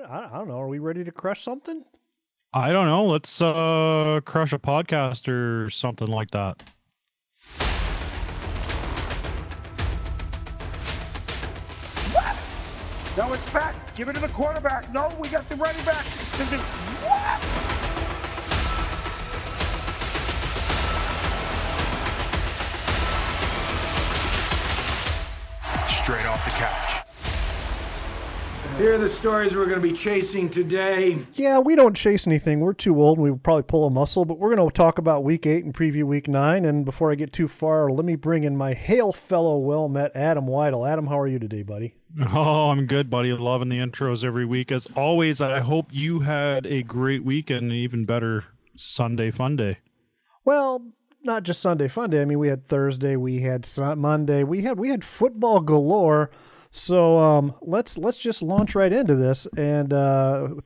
I don't know. Are we ready to crush something? I don't know. Let's crush a podcast or something like that. What? No, it's back. Give it to the quarterback. No, we got the running back. What? Straight off the couch. Here are the stories we're going to be chasing today. Yeah, we don't chase anything. We're too old. We would probably pull a muscle, but we're going to talk about Week 8 and preview Week 9. And before I get too far, let me bring in my hail fellow well-met Adam Weidel. Adam, how are you today, buddy? Oh, I'm good, buddy. Loving the intros every week. As always, I hope you had a great week and an even better Sunday fun day. Well, not just Sunday fun day. I mean, we had Thursday, we had Monday, we had football galore. So let's just launch right into this. And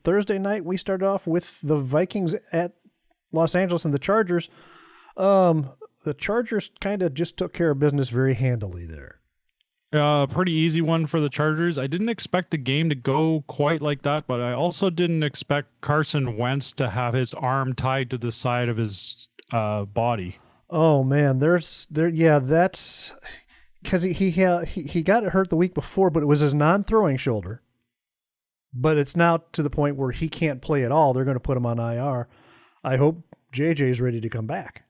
Thursday night we started off with the Vikings at Los Angeles and the Chargers. The Chargers kind of just took care of business very handily there. Pretty easy one for the Chargers. I didn't expect the game to go quite like that, but I also didn't expect Carson Wentz to have his arm tied to the side of his body. Oh man, that's because he got hurt the week before, but it was his non-throwing shoulder. But it's now to the point where he can't play at all. They're going to put him on IR. I hope JJ's ready to come back.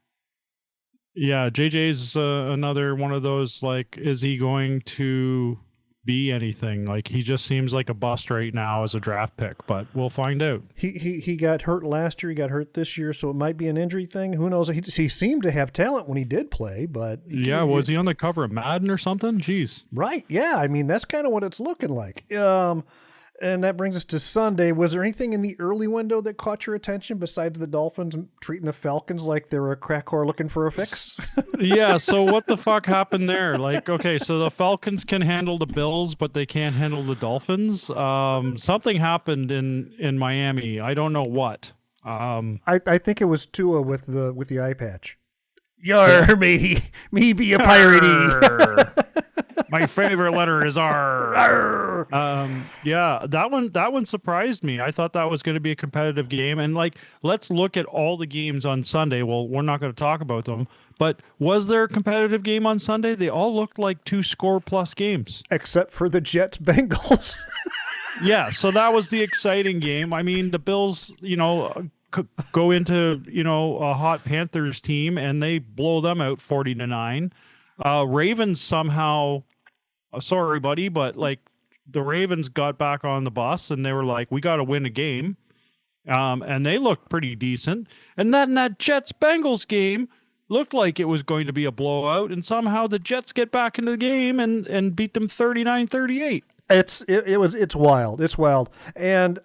Yeah, JJ's another one of those, like, is he going to be anything? Like, he just seems like a bust right now as a draft pick, but we'll find out. He got hurt last year. He got hurt this year, so it might be an injury thing. Who knows? He seemed to have talent when he did play, but... Was he on the cover of Madden or something? Jeez. Right, yeah. I mean, that's kind of what it's looking like. And that brings us to Sunday. Was there anything in the early window that caught your attention besides the Dolphins treating the Falcons like they were a crack whore looking for a fix? Yeah, so what the fuck happened there? Like, okay, so the Falcons can handle the Bills, but they can't handle the Dolphins. Something happened in Miami. I don't know what. I think it was Tua with the eye patch. Yar, me be a piratey. My favorite letter is R. Yeah, that one surprised me. I thought that was going to be a competitive game. And like, let's look at all the games on Sunday. Well, we're not going to talk about them, but was there a competitive game on Sunday? They all looked like 2-score-plus games. Except for the Jets-Bengals. Yeah, so that was the exciting game. I mean, the Bills, go into, a hot Panthers team and they blow them out 40-9. Ravens somehow, sorry, buddy, but like the Ravens got back on the bus and they were like, we got to win a game. And they looked pretty decent. And then that Jets-Bengals game looked like it was going to be a blowout. And somehow the Jets get back into the game and beat them 39-38. It's wild. It's wild. And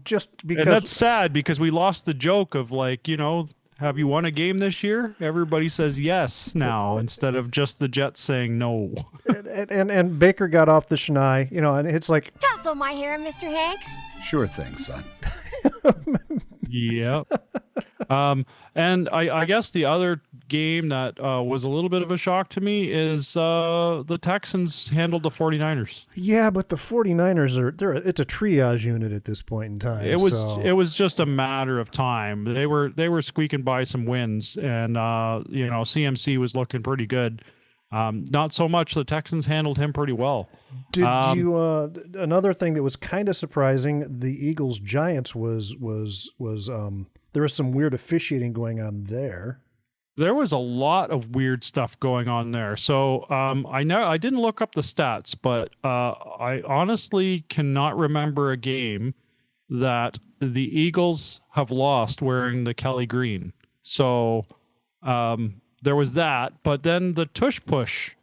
just because... And that's sad because we lost the joke of like, have you won a game this year? Everybody says yes now instead of just the Jets saying no. and Baker got off the schneid, and it's like... Tousle my hair, Mr. Hanks. Sure thing, son. Yeah. And I guess the other game that was a little bit of a shock to me is the Texans handled the 49ers. Yeah, but the 49ers it's a triage unit at this point in time. It was just a matter of time. They were squeaking by some wins, and CMC was looking pretty good. Not so much. The Texans handled him pretty well. Did you? Another thing that was kind of surprising: the Eagles Giants was there was some weird officiating going on there. There was a lot of weird stuff going on there. So I didn't look up the stats, but I honestly cannot remember a game that the Eagles have lost wearing the Kelly green. So there was that, but then the tush push.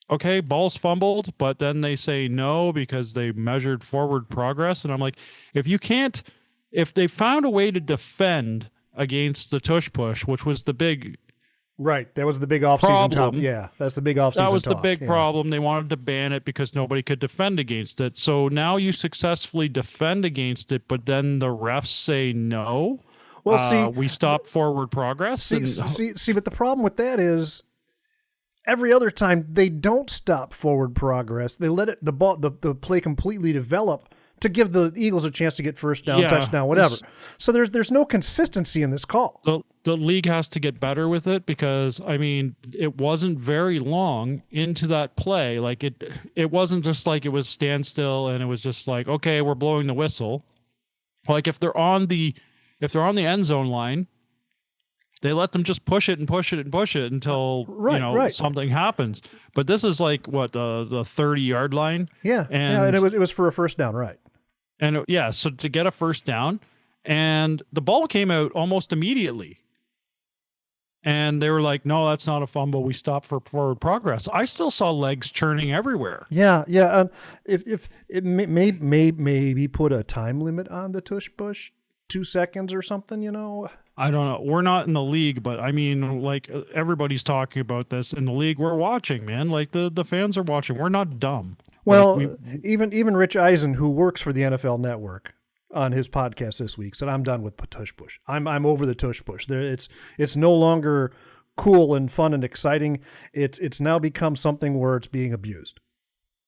Okay, ball's fumbled, but then they say no because they measured forward progress. And I'm like, if they found a way to defend against the tush push, which was the big... Right, that was the big offseason top. Yeah, that's the big offseason That was talk. the big problem. They wanted to ban it because nobody could defend against it. So now you successfully defend against it, but then the refs say no. Well, we stop forward progress. See, but the problem with that is every other time they don't stop forward progress. They let the play completely develop to give the Eagles a chance to get first down, touchdown, whatever. So there's no consistency in this call. The league has to get better with it because, I mean, it wasn't very long into that play. Like it wasn't just like it was standstill and it was just like, okay, we're blowing the whistle. Like if they're on the end zone line, they let them just push it until something happens. But this is like what the 30-yard line. Yeah, and it was for a first down, right? And so to get a first down, and the ball came out almost immediately. And they were like, "No, that's not a fumble. We stopped for forward progress." I still saw legs churning everywhere. Yeah. If it maybe put a time limit on the tush push, 2 seconds or something, I don't know. We're not in the league, but I mean, like everybody's talking about this in the league. We're watching, man. Like the fans are watching. We're not dumb. Well, even Rich Eisen, who works for the NFL Network, on his podcast this week, said, "I'm done with tush push. I'm over the tush push. It's no longer cool and fun and exciting. It's now become something where it's being abused."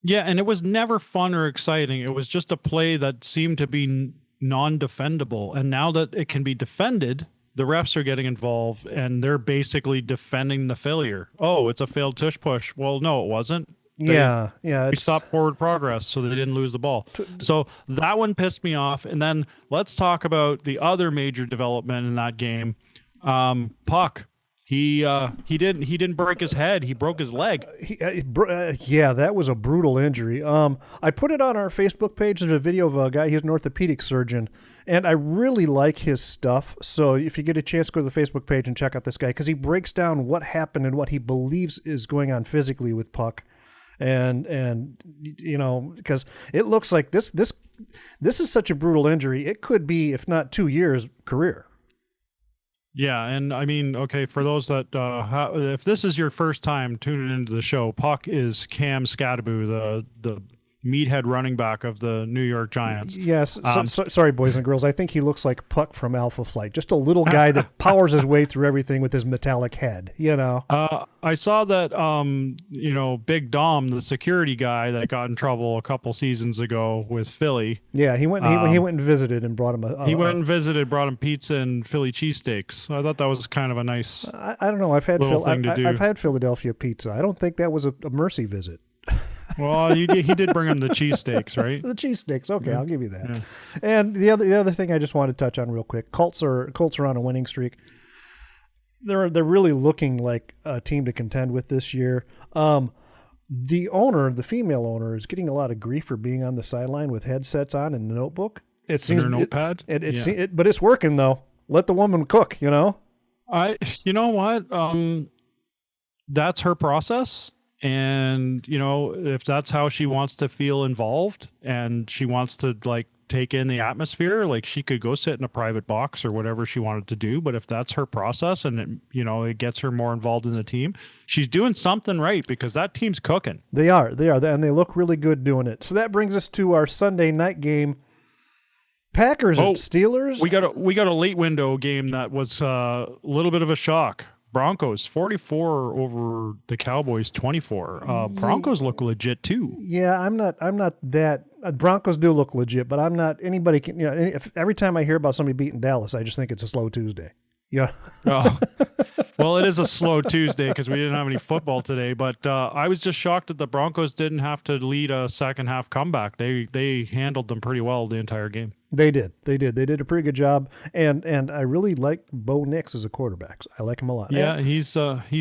Yeah, and it was never fun or exciting. It was just a play that seemed to be non-defendable, and now that it can be defended, the refs are getting involved, and they're basically defending the failure. Oh, it's a failed tush push. Well, no, it wasn't. We stopped forward progress, so they didn't lose the ball. So that one pissed me off. And then let's talk about the other major development in that game. Puck, he didn't break his head; he broke his leg. That was a brutal injury. I put it on our Facebook page. There's a video of a guy. He's an orthopedic surgeon, and I really like his stuff. So if you get a chance, go to the Facebook page and check out this guy because he breaks down what happened and what he believes is going on physically with Puck. And because it looks like this is such a brutal injury, it could be, if not 2 years, career. Yeah, and I mean, okay, for those that if this is your first time tuning into the show, Puck is Cam Scadaboo, the meathead running back of the New York Giants. Yes. Sorry, boys and girls. I think he looks like Puck from Alpha Flight. Just a little guy that powers his way through everything with his metallic head, I saw that, Big Dom, the security guy that got in trouble a couple seasons ago with Philly. Yeah, he went and visited and brought him brought him pizza and Philly cheesesteaks. I thought that was kind of a nice I don't know. I've had Philadelphia pizza. I don't think that was a mercy visit. Well, he did bring him the cheesesteaks, right? The cheesesteaks. Okay, I'll give you that. Yeah. And the other thing I just want to touch on real quick, Colts are on a winning streak. They're really looking like a team to contend with this year. The female owner, is getting a lot of grief for being on the sideline with headsets on and a notebook. It seems her notepad. But it's working though. Let the woman cook. You know what? That's her process. And, if that's how she wants to feel involved and she wants to take in the atmosphere, she could go sit in a private box or whatever she wanted to do. But if that's her process and it gets her more involved in the team, she's doing something right because that team's cooking. They are. And they look really good doing it. So that brings us to our Sunday night game. Packers and Steelers. We got a late window game that was a little bit of a shock. Broncos 44 over the Cowboys 24. Broncos look legit too. Yeah, I'm not that. Broncos do look legit, but I'm not. Anybody can. Every time I hear about somebody beating Dallas, I just think it's a slow Tuesday. Yeah. Well, it is a slow Tuesday because we didn't have any football today. But I was just shocked that the Broncos didn't have to lead a second half comeback. They handled them pretty well the entire game. They did. They did a pretty good job. And I really like Bo Nix as a quarterback. I like him a lot. Yeah, he's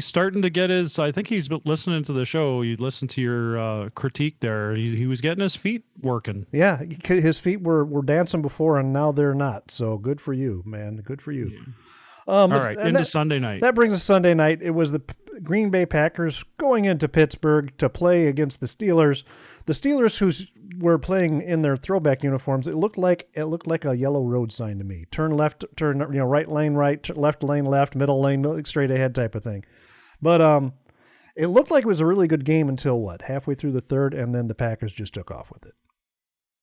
starting to get his. I think he's listening to the show. You listened to your critique there. He was getting his feet working. Yeah, his feet were dancing before, and now they're not. So good for you, man. Good for you. Yeah. All right, into Sunday night. That brings us Sunday night. It was the Green Bay Packers going into Pittsburgh to play against the Steelers. The Steelers, who were playing in their throwback uniforms, it looked like a yellow road sign to me. Turn left, turn right lane right, left lane left, middle lane straight ahead type of thing. But it looked like it was a really good game until halfway through the third, and then the Packers just took off with it.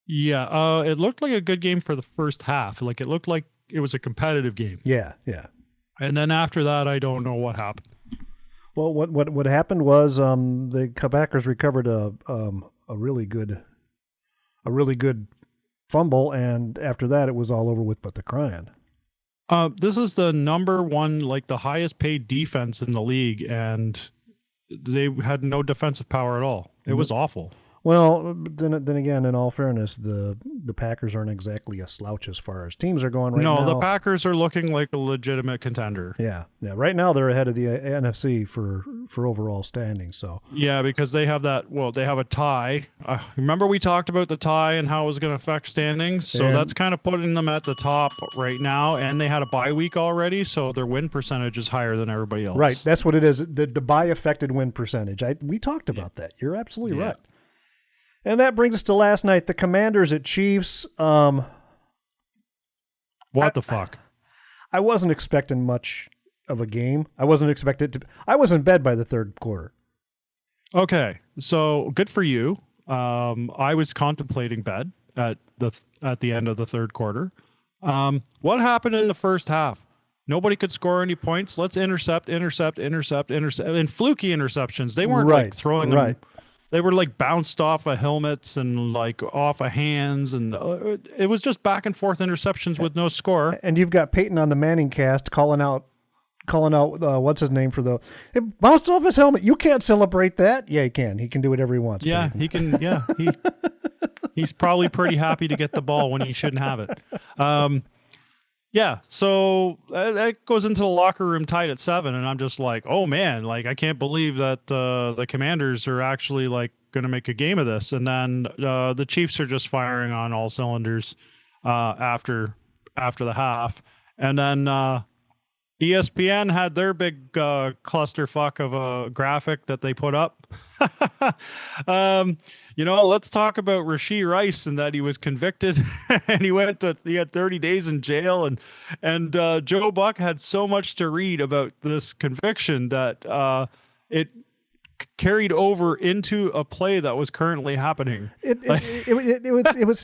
Yeah, it looked like a good game for the first half. It looked like it was a competitive game. Yeah. And then after that, I don't know what happened. Well, what happened was the Packers recovered a really good fumble, and after that, it was all over with but the crying. This is the number one, like the highest paid defense in the league, and they had no defensive power at all. It was awful. Well, then again, in all fairness, the Packers aren't exactly a slouch as far as teams are going right now. No, the Packers are looking like a legitimate contender. Yeah. Right now they're ahead of the NFC for overall standings. So yeah, because they have that. Well, they have a tie. Remember we talked about the tie and how it was going to affect standings. So that's kind of putting them at the top right now, and they had a bye week already, so their win percentage is higher than everybody else. Right, that's what it is. The bye affected win percentage. We talked about that. You're absolutely right. And that brings us to last night. The Commanders at Chiefs. What the fuck? I wasn't expecting much of a game. I was in bed by the third quarter. Okay, so good for you. I was contemplating bed at the end of the third quarter. What happened in the first half? Nobody could score any points. Let's intercept, and fluky interceptions. They weren't like throwing them. Right. They were like bounced off of helmets and like off of hands, and it was just back and forth interceptions with no score. And you've got Peyton on the Manning cast calling out what's his name for it bounced off his helmet. You can't celebrate that. Yeah, he can. He can do whatever he wants. Yeah, Peyton. He can. Yeah, he's probably pretty happy to get the ball when he shouldn't have it. Yeah, so that goes into the locker room tied at 7, and I'm just like, oh man, like I can't believe that the Commanders are actually like going to make a game of this. And then the Chiefs are just firing on all cylinders after the half, and then ESPN had their big clusterfuck of a graphic that they put up. Let's talk about Rashee Rice and that he was convicted and he had 30 days in jail, and Joe Buck had so much to read about this conviction that it carried over into a play that was currently happening. It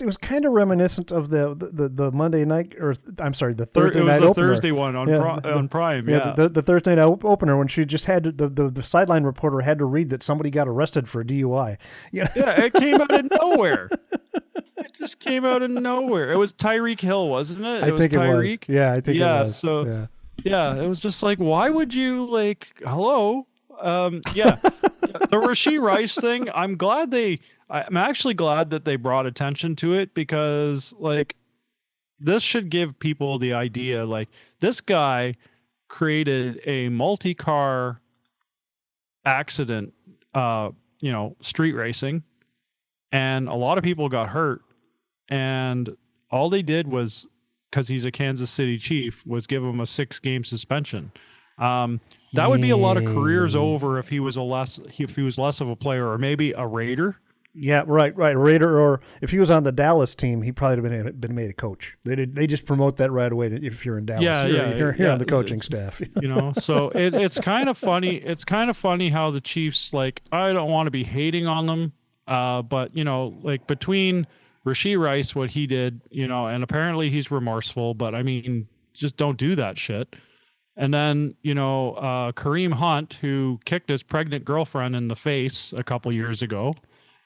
was kind of reminiscent of the Monday night, or I'm sorry, the Thursday night opener. It was the Thursday one on Prime. Yeah, the Thursday night opener when she just had the sideline reporter had to read that somebody got arrested for a DUI. Yeah, it came out of nowhere. It just came out of nowhere. It was Tyreek Hill, wasn't it? I think Tyreek. It was. Yeah, I think it was. So it was just like, why would you hello? The Rashee Rice thing, I'm actually glad that they brought attention to it, because this should give people the idea, this guy created a multi-car accident, street racing, and a lot of people got hurt, and all they did was, because he's a Kansas City Chief, was give him a 6-game suspension. That would be a lot of careers over if he was less of a player, or maybe a Raider. Yeah, right. A Raider, or if he was on the Dallas team, he probably would have been made a coach. They just promote that right away if you're in Dallas. You're on the coaching staff. So it's kind of funny. It's kind of funny how the Chiefs, I don't want to be hating on them, but between Rashee Rice, what he did, and apparently he's remorseful, but I mean, just don't do that shit. And then, Kareem Hunt, who kicked his pregnant girlfriend in the face a couple years ago.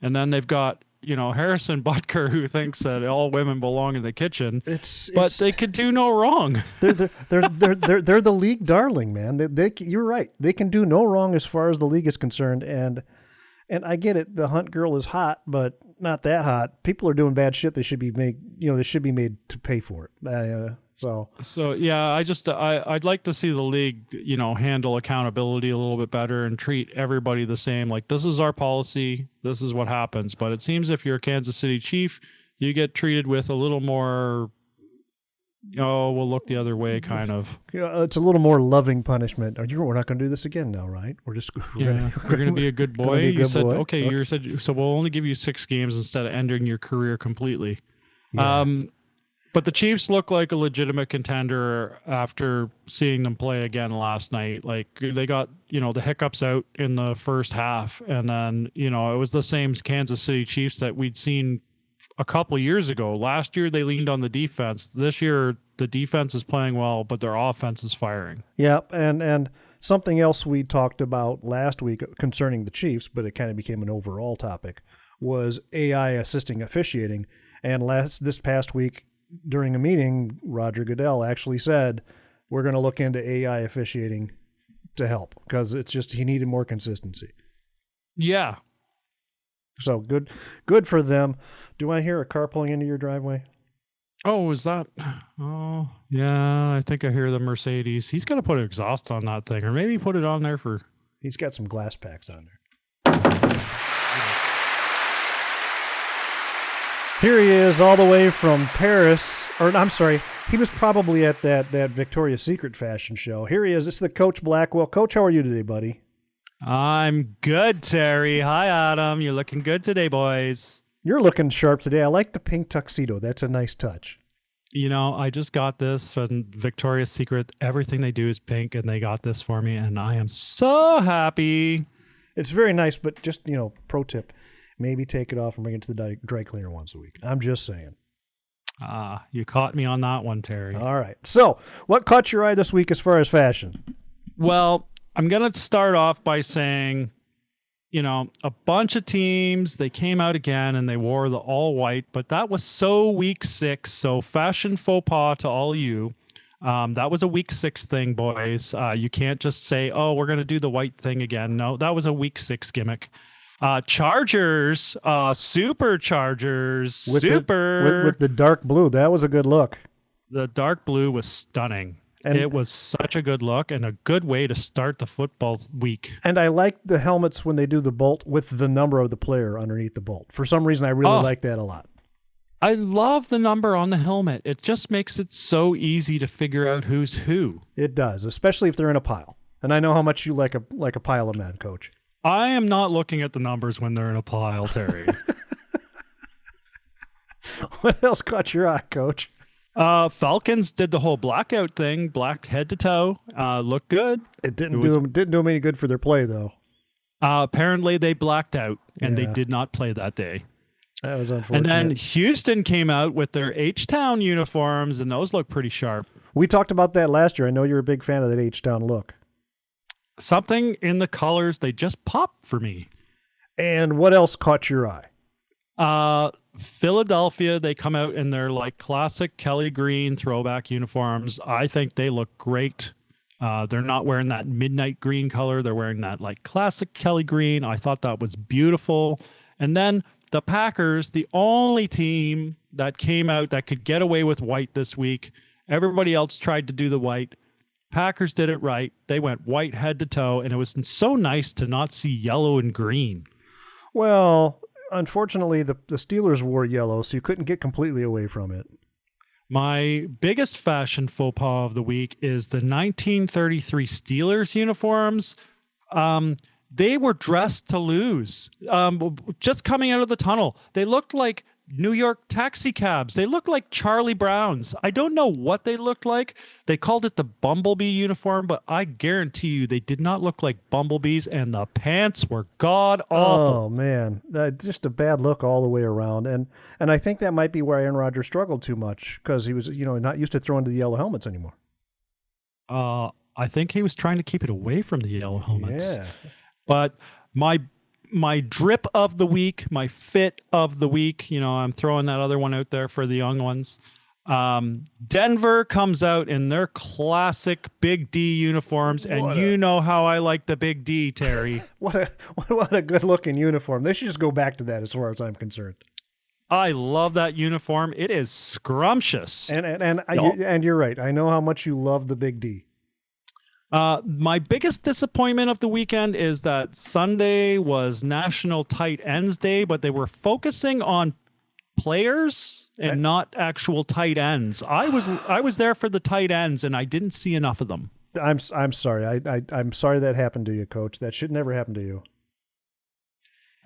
And then they've got, Harrison Butker, who thinks that all women belong in the kitchen. But they could do no wrong. They're the league darling, man. You're right. They can do no wrong as far as the league is concerned. And I get it. The Hunt girl is hot, but not that hot. People are doing bad shit. They should be made. They should be made to pay for it. So yeah, I'd like to see the league, handle accountability a little bit better and treat everybody the same. This is our policy. This is what happens. But it seems if you're a Kansas City Chief, you get treated with a little more, we'll look the other way kind of. Yeah, it's a little more loving punishment. We're not going to do this again now, right? We're going to be a good boy. You said, okay, you said, so we'll only give you 6 games instead of ending your career completely. Yeah. But the Chiefs look like a legitimate contender after seeing them play again last night. They got, the hiccups out in the first half. And then, it was the same Kansas City Chiefs that we'd seen a couple years ago. Last year, they leaned on the defense. This year, the defense is playing well, but their offense is firing. Yeah. And something else we talked about last week concerning the Chiefs, but it kind of became an overall topic, was AI assisting officiating. And this past week during a meeting, Roger Goodell actually said, we're going to look into AI officiating to help because it's just he needed more consistency. Yeah. So good for them. Do I hear a car pulling into your driveway? Oh, is that? Oh, yeah. I think I hear the Mercedes. He's got to put an exhaust on that thing, or maybe put it on there for. He's got some glass packs on there. Here he is, all the way from Paris. Or I'm sorry, he was probably at that Victoria's Secret fashion show. Here he is. It's the Coach Blackwell. Coach, how are you today, buddy? I'm good, Terry. Hi, Adam. You're looking good today, boys. You're looking sharp today. I like the pink tuxedo. That's a nice touch. You know, I just got this from Victoria's Secret. Everything they do is pink, and they got this for me, and I am so happy. It's very nice, but just, pro tip, maybe take it off and bring it to the dry cleaner once a week. I'm just saying. You caught me on that one, Terry. All right. So, what caught your eye this week as far as fashion? Well, I'm going to start off by saying, a bunch of teams, they came out again and they wore the all white, but that was so week 6. So fashion faux pas to all you. That was a week 6 thing, boys. You can't just say, oh, we're going to do the white thing again. No, that was a week 6 gimmick. Chargers, Superchargers, with the dark blue. That was a good look. The dark blue was stunning. And it was such a good look and a good way to start the football week. And I like the helmets when they do the bolt with the number of the player underneath the bolt. For some reason, I really like that a lot. I love the number on the helmet. It just makes it so easy to figure out who's who. It does, especially if they're in a pile. And I know how much you like a pile of men, Coach. I am not looking at the numbers when they're in a pile, Terry. What else caught your eye, Coach? Falcons did the whole blackout thing, black head to toe. Looked good. It didn't do them any good for their play, though. Apparently, they blacked out, and they did not play that day. That was unfortunate. And then Houston came out with their H-Town uniforms, and those look pretty sharp. We talked about that last year. I know you're a big fan of that H-Town look. Something in the colors, they just popped for me. And what else caught your eye? Philadelphia, they come out in their classic Kelly green throwback uniforms. I think they look great. They're not wearing that midnight green color. They're wearing that classic Kelly green. I thought that was beautiful. And then the Packers, the only team that came out that could get away with white this week. Everybody else tried to do the white. Packers did it right. They went white head to toe, and it was so nice to not see yellow and green. Well, unfortunately, the Steelers wore yellow, so you couldn't get completely away from it. My biggest fashion faux pas of the week is the 1933 Steelers uniforms. They were dressed to lose. Just coming out of the tunnel, they looked like New York taxi cabs. They looked like Charlie Browns. I don't know what they looked like. They called it the Bumblebee uniform, but I guarantee you they did not look like bumblebees, and the pants were god awful. Oh man, just a bad look all the way around. And I think that might be where Aaron Rodgers struggled too much because he was not used to throwing to the yellow helmets anymore. I think he was trying to keep it away from the yellow helmets. Yeah. But my drip of the week, my fit of the week, I'm throwing that other one out there for the young ones. Denver comes out in their classic Big D uniforms, and you know how I like the Big D, Terry. What a good looking uniform. They should just go back to that as far as I'm concerned. I love that uniform. It is scrumptious. And you're right. I know how much you love the Big D. My biggest disappointment of the weekend is that Sunday was National Tight Ends Day, but they were focusing on players and not actual tight ends. I was there for the tight ends, and I didn't see enough of them. I'm sorry. I'm sorry that happened to you, Coach. That should never happen to you.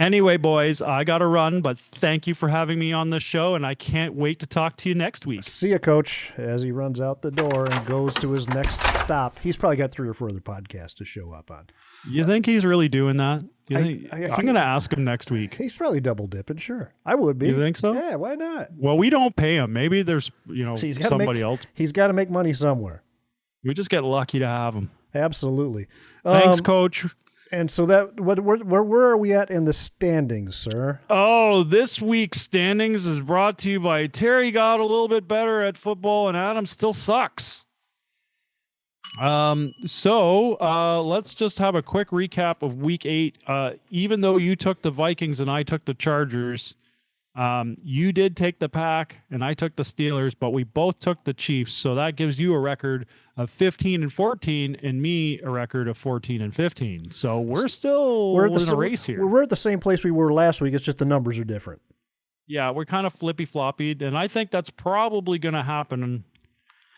Anyway, boys, I got to run, but thank you for having me on the show, and I can't wait to talk to you next week. See ya, Coach, as he runs out the door and goes to his next stop. He's probably got 3 or 4 other podcasts to show up on. You think he's really doing that? I'm going to ask him next week. He's probably double dipping, sure. I would be. You think so? Yeah, why not? Well, we don't pay him. Maybe there's, somebody else. He's got to make money somewhere. We just get lucky to have him. Absolutely. Thanks, Coach. And so that where are we at in the standings, sir? Oh, this week's standings is brought to you by Terry got a little bit better at football and Adam still sucks. Let's just have a quick recap of week 8. Even though you took the Vikings and I took the Chargers, you did take the Pack and I took the Steelers, but we both took the Chiefs. So that gives you a record of 15-14 and me a record of 14-15. So we're still in a race here. We're at the same place we were last week. It's just the numbers are different. Yeah, we're kind of flippy-floppied, and I think that's probably going to happen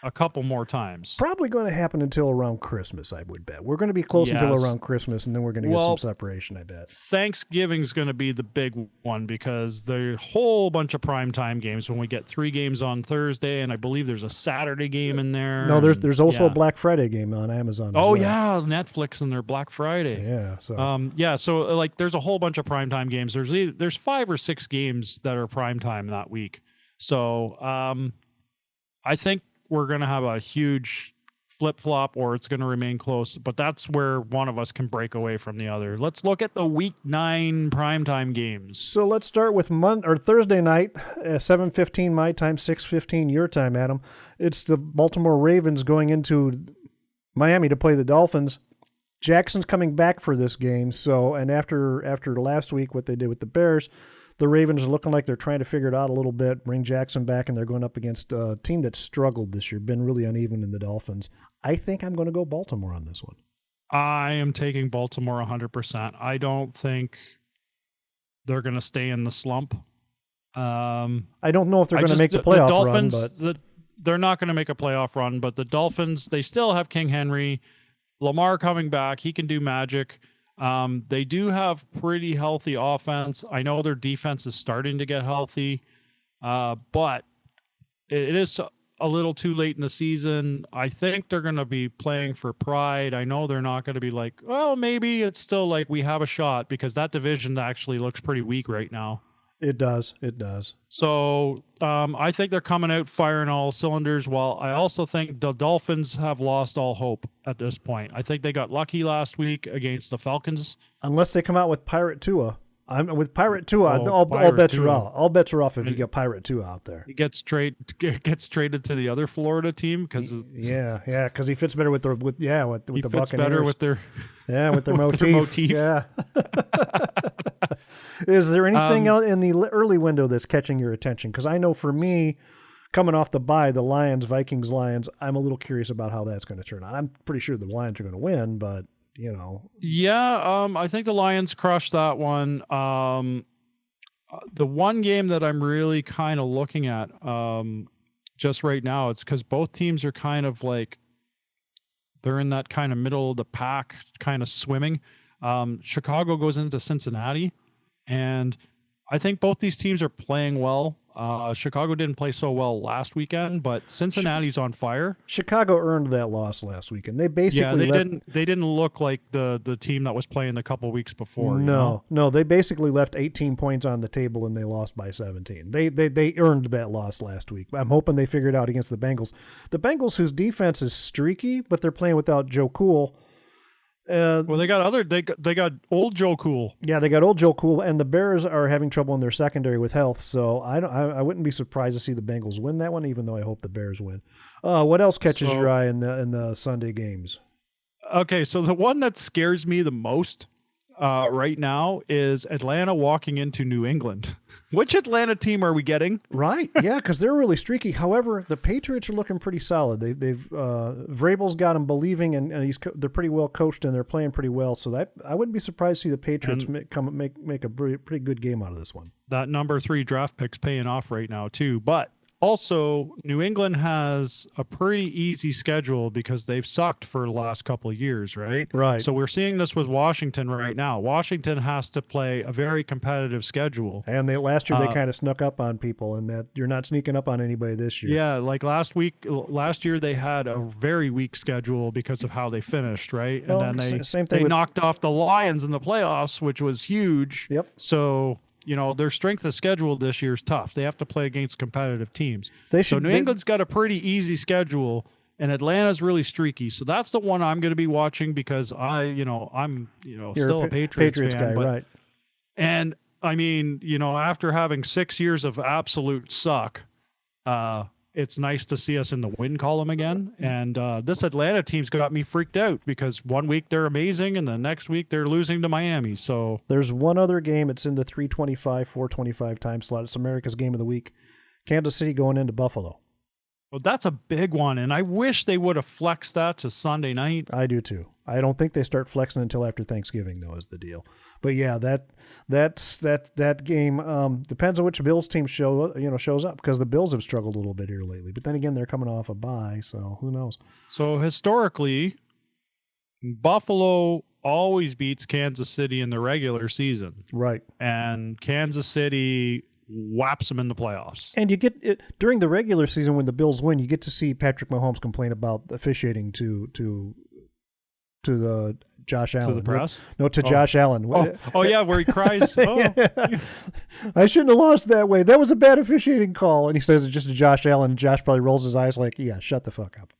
a couple more times. Probably going to happen until around Christmas, I would bet. We're going to be close until around Christmas, and then we're going to get some separation, I bet. Thanksgiving's going to be the big one because there's a whole bunch of primetime games when we get 3 games on Thursday, and I believe there's a Saturday game in there. No, there's also a Black Friday game on Amazon as well. Yeah, Netflix and their Black Friday. Yeah. So so like there's a whole bunch of primetime games. There's 5 or 6 games that are primetime that week. So I think we're going to have a huge flip-flop or it's going to remain close, but that's where one of us can break away from the other. Let's look at the week 9 primetime games. So let's start with Thursday night, 7:15 my time, 6:15 your time, Adam. It's the Baltimore Ravens going into Miami to play the Dolphins. Jackson's coming back for this game, and after last week, what they did with the Bears, the Ravens are looking like they're trying to figure it out a little bit, bring Jackson back, and they're going up against a team that's struggled this year, been really uneven in the Dolphins. I think I'm going to go Baltimore on this one. I am taking Baltimore 100%. I don't think they're going to stay in the slump. I don't know if they're going to make the playoff Dolphins, run. They're not going to make a playoff run, but the Dolphins, they still have King Henry. Lamar coming back, he can do magic. They do have pretty healthy offense. I know their defense is starting to get healthy, but it is a little too late in the season. I think they're going to be playing for pride. I know they're not going to be like, well, maybe it's still like we have a shot because that division actually looks pretty weak right now. It does. So I think they're coming out firing all cylinders, while I also think the Dolphins have lost all hope at this point. I think they got lucky last week against the Falcons. Unless they come out with Pirate Tua. With Pirate Tua, all bets are off. All bets are off if you got Pirate Tua out there. He gets traded to the other Florida team because because he fits better with the Buccaneers. Fits better with their with their motif. Yeah. Is there anything out in the early window that's catching your attention? Because I know for me, coming off the bye, the Lions, Vikings, Lions, I'm a little curious about how that's going to turn out. I'm pretty sure the Lions are going to win, but I think the Lions crushed that one. The one game that I'm really kind of looking at just right now, it's because both teams are kind of like they're in that kind of middle of the pack kind of swimming. Chicago goes into Cincinnati, and I think both these teams are playing well. Chicago didn't play so well last weekend, but Cincinnati's on fire. Chicago earned that loss last weekend. They basically they didn't look like the team that was playing a couple weeks before. No, they basically left 18 points on the table and they lost by 17. They earned that loss last week. I'm hoping they figure it out against the Bengals. The Bengals, whose defense is streaky, but they're playing without Joe Cool. They got old Joe Cool. Yeah, they got old Joe Cool, and the Bears are having trouble in their secondary with health. So I wouldn't be surprised to see the Bengals win that one, even though I hope the Bears win. What else catches your eye in the Sunday games? Okay, so the one that scares me the most right now is Atlanta walking into New England. Which Atlanta team are we getting? Right, yeah, because they're really streaky. However, the Patriots are looking pretty solid. They've Vrabel's got them believing, and they're pretty well coached and they're playing pretty well. So that I wouldn't be surprised to see the Patriots make a pretty good game out of this one. That number 3 draft pick's paying off right now too, but. Also, New England has a pretty easy schedule because they've sucked for the last couple of years, right? Right. So we're seeing this with Washington right now. Washington has to play a very competitive schedule. And last year they kind of snuck up on people, and that you're not sneaking up on anybody this year. Yeah, like last year they had a very weak schedule because of how they finished, right? And then they knocked off the Lions in the playoffs, which was huge. Yep. So their strength of schedule this year is tough. They have to play against competitive teams. New England's got a pretty easy schedule, and Atlanta's really streaky. So that's the one I'm going to be watching because I'm You're still a Patriots fan, guy, but, right? And I mean, after having 6 years of absolute suck, it's nice to see us in the win column again. And this Atlanta team's got me freaked out because 1 week they're amazing and the next week they're losing to Miami. So There's one other game. It's in the 3:25, 4:25 time slot. It's America's Game of the Week. Kansas City going into Buffalo. well, that's a big one. And I wish they would have flexed that to Sunday night. I do too. I don't think they start flexing until after Thanksgiving, though, is the deal. But yeah, that game depends on which Bills team shows up because the Bills have struggled a little bit here lately. But then again, they're coming off a bye, so who knows? So historically, Buffalo always beats Kansas City in the regular season. Right. And Kansas City whaps them in the playoffs. And you get it during the regular season when the Bills win, you get to see Patrick Mahomes complain about officiating to the Josh Allen. To the press? Josh Allen. Oh, yeah, where he cries. Oh. I shouldn't have lost that way. That was a bad officiating call. And he says it just to Josh Allen. And Josh probably rolls his eyes like, yeah, shut the fuck up.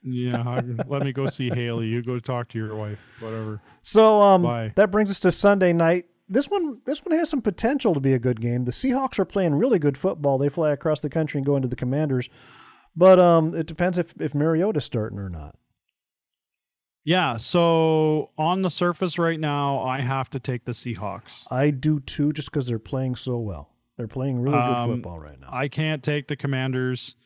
Yeah, let me go see Haley. You go talk to your wife, whatever. So Bye. that brings us to Sunday night. This one has some potential to be a good game. The Seahawks are playing really good football. They fly across the country and go into the Commanders. But it depends if Mariota's starting or not. Yeah, so on the surface right now, I have to take the Seahawks. I do too, just because they're playing so well. They're playing really good football right now. I can't take the Commanders.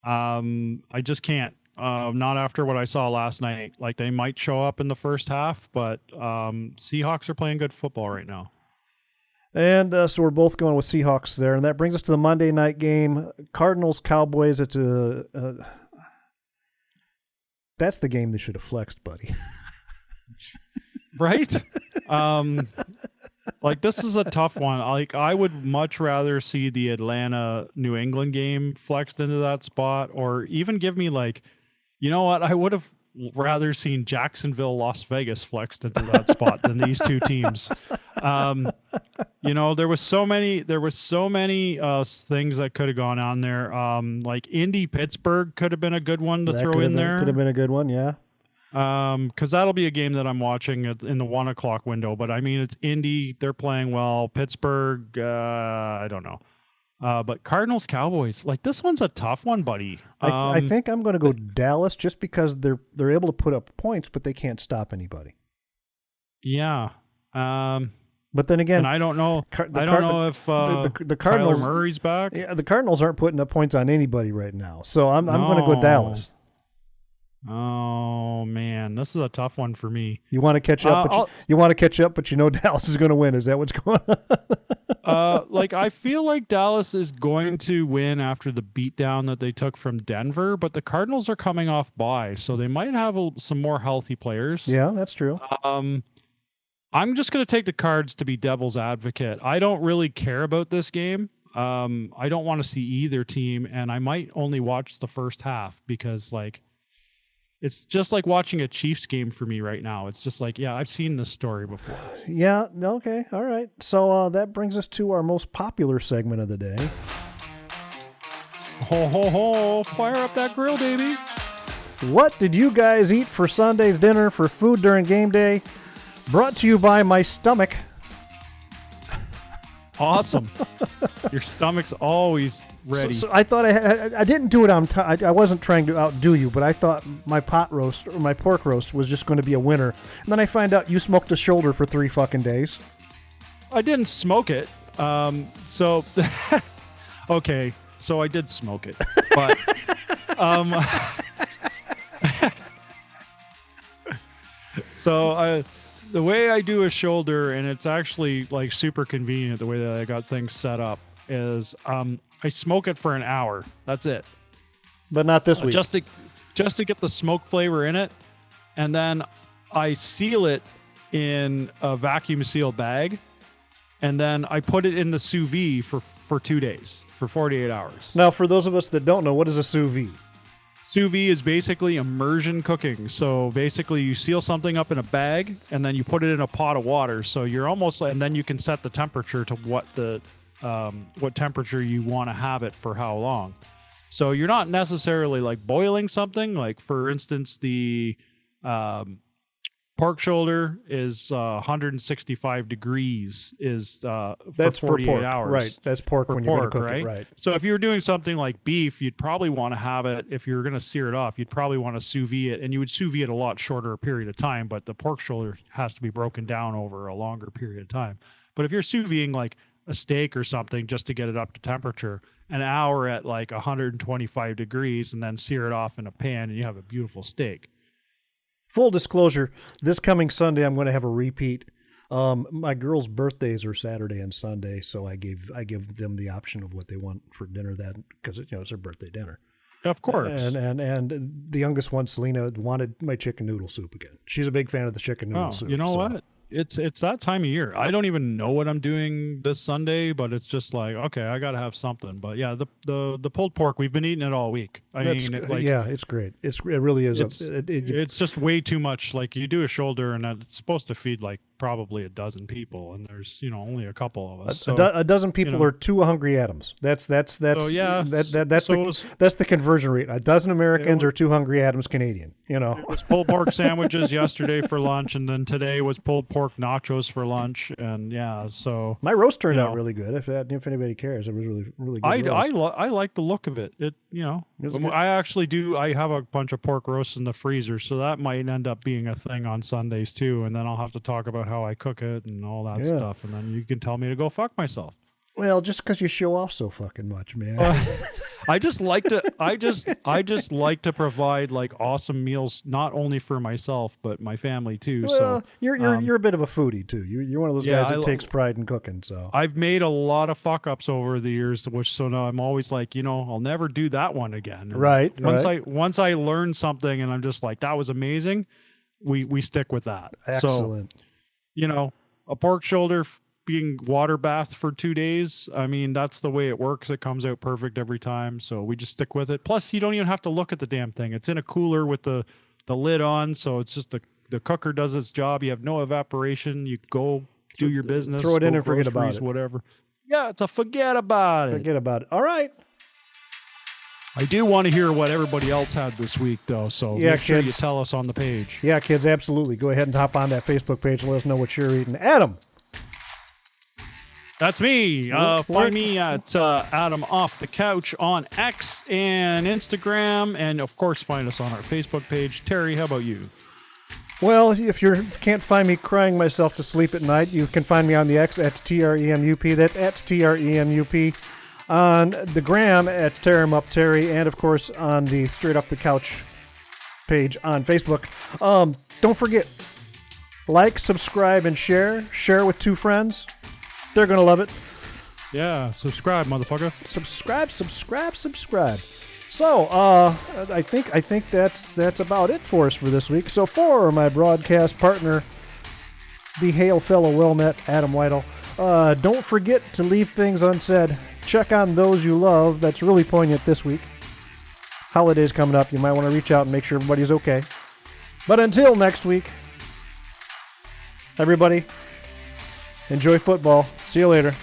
I just can't. Not after what I saw last night. Like, they might show up in the first half, but Seahawks are playing good football right now. And so we're both going with Seahawks there. And that brings us to the Monday night game. Cardinals-Cowboys. It's that's the game they should have flexed, buddy. Right? Like, this is a tough one. Like, I would much rather see the Atlanta-New England game flexed into that spot, or even give me, like, you know what? I would have rather seen Jacksonville-Las Vegas flexed into that spot than these two teams. There was so many things that could have gone on there. Like Indy-Pittsburgh could have been a good one to throw in there. Could have been a good one, yeah. Because that'll be a game that I'm watching in the 1 o'clock window. But I mean, it's Indy; they're playing well. Pittsburgh, I don't know. But Cardinals Cowboys, like, this one's a tough one, buddy. I think I'm going to go Dallas just because they're able to put up points, but they can't stop anybody. Yeah. But then again, and I don't know. I don't know if the Cardinals, Kyler Murray's back. Yeah, the Cardinals aren't putting up points on anybody right now. So I'm going to go Dallas. Oh man, this is a tough one for me. You want to catch up, but you know Dallas is going to win. Is that what's going on? Like, I feel like Dallas is going to win after the beatdown that they took from Denver, but the Cardinals are coming off bye, so they might have some more healthy players. Yeah, that's true. I'm just going to take the Cards to be devil's advocate. I don't really care about this game. I don't want to see either team, and I might only watch the first half because, like, it's just like watching a Chiefs game for me right now. It's just like, yeah, I've seen this story before. Yeah, okay, all right. So that brings us to our most popular segment of the day. Ho, ho, ho, fire up that grill, baby. What did you guys eat for Sunday's dinner for food during game day? Brought to you by my stomach. Awesome. Your stomach's always ready. So I thought I didn't do it on time. I wasn't trying to outdo you, but I thought my pot roast or my pork roast was just going to be a winner. And then I find out you smoked a shoulder for 3 fucking days. I didn't smoke it. So okay, so I did smoke it, but so the way I do a shoulder, and it's actually like super convenient the way that I got things set up, is I smoke it for an hour. That's it. But not this week. Just to get the smoke flavor in it, and then I seal it in a vacuum sealed bag, and then I put it in the sous vide for 2 days, for 48 hours. Now, for those of us that don't know, what is a sous vide? Sous vide is basically immersion cooking. So basically you seal something up in a bag and then you put it in a pot of water. So you're almost like, and then you can set the temperature to what temperature you want to have it for how long. So you're not necessarily like boiling something. Like for instance, the pork shoulder is 165 degrees for That's 48 for pork, hours. right? That's pork For when you're going pork, to cook right? it, right? So if you're doing something like beef, you'd probably want to have it, if you're going to sear it off, you'd probably want to sous vide it, and you would sous vide it a lot shorter period of time, but the pork shoulder has to be broken down over a longer period of time. But if you're sous videing like a steak or something just to get it up to temperature, an hour at like 125 degrees and then sear it off in a pan, and you have a beautiful steak. Full disclosure, this coming Sunday I'm going to have a repeat. My girls' birthdays are Saturday and Sunday, so I give them the option of what they want for dinner because it's their birthday dinner. Of course. And the youngest one, Selena, wanted my chicken noodle soup again. She's a big fan of the chicken noodle soup. You know what? It's that time of year. I don't even know what I'm doing this Sunday, but it's just like, okay, I got to have something. But yeah, the pulled pork, we've been eating it all week. It's great. It really is. It's just way too much. Like you do a shoulder, and it's supposed to feed like probably a dozen people, and there's only a couple of us. A dozen people are two hungry Adams. That's the conversion rate. A dozen Americans are two hungry Adams Canadian. It was pulled pork sandwiches yesterday for lunch, and then today was pulled pork nachos for lunch, and so my roast turned out really good. If anybody cares, it was really good. I like the look of it. I actually do. I have a bunch of pork roasts in the freezer, so that might end up being a thing on Sundays too. And then I'll have to talk about how I cook it and all that stuff, and then you can tell me to go fuck myself. Well, just because you show off so fucking much, man. I just like to provide like awesome meals, not only for myself but my family too. Well, so you're a bit of a foodie too. You're one of those guys that takes pride in cooking. So I've made a lot of fuck ups over the years, so now I'm always like, I'll never do that one again. And right. Once I learn something and I'm just like, that was amazing, we stick with that. Excellent. So, a pork shoulder being water bathed for 2 days, I mean, that's the way it works. It comes out perfect every time, so we just stick with it. Plus, you don't even have to look at the damn thing. It's in a cooler with the lid on, so it's just the cooker does its job. You have no evaporation. You go do your business. Throw it in and forget about it. Whatever. Yeah, it's a forget about it. Forget about it. All right. I do want to hear what everybody else had this week, though, so make sure you tell us on the page. Yeah, kids, absolutely. Go ahead and hop on that Facebook page and let us know what you're eating. Adam. That's me. Find me at Adam Off the Couch on X and Instagram, and, of course, find us on our Facebook page. Terry, how about you? Well, if you can't find me crying myself to sleep at night, you can find me on the X at TREMUP. That's at TREMUP. On the gram at TerryMupTerry, and of course on the Straight Off the Couch page on Facebook. Don't forget, like, subscribe, and share. Share with 2 friends. They're gonna love it. Yeah, subscribe, motherfucker. Subscribe. So, I think that's about it for us for this week. So, for my broadcast partner, the hail fellow well met Adam Weidel, don't forget to leave things unsaid. Check on those you love. That's really poignant this week. Holidays coming up. You might want to reach out and make sure everybody's okay. But until next week, everybody, enjoy football. See you later.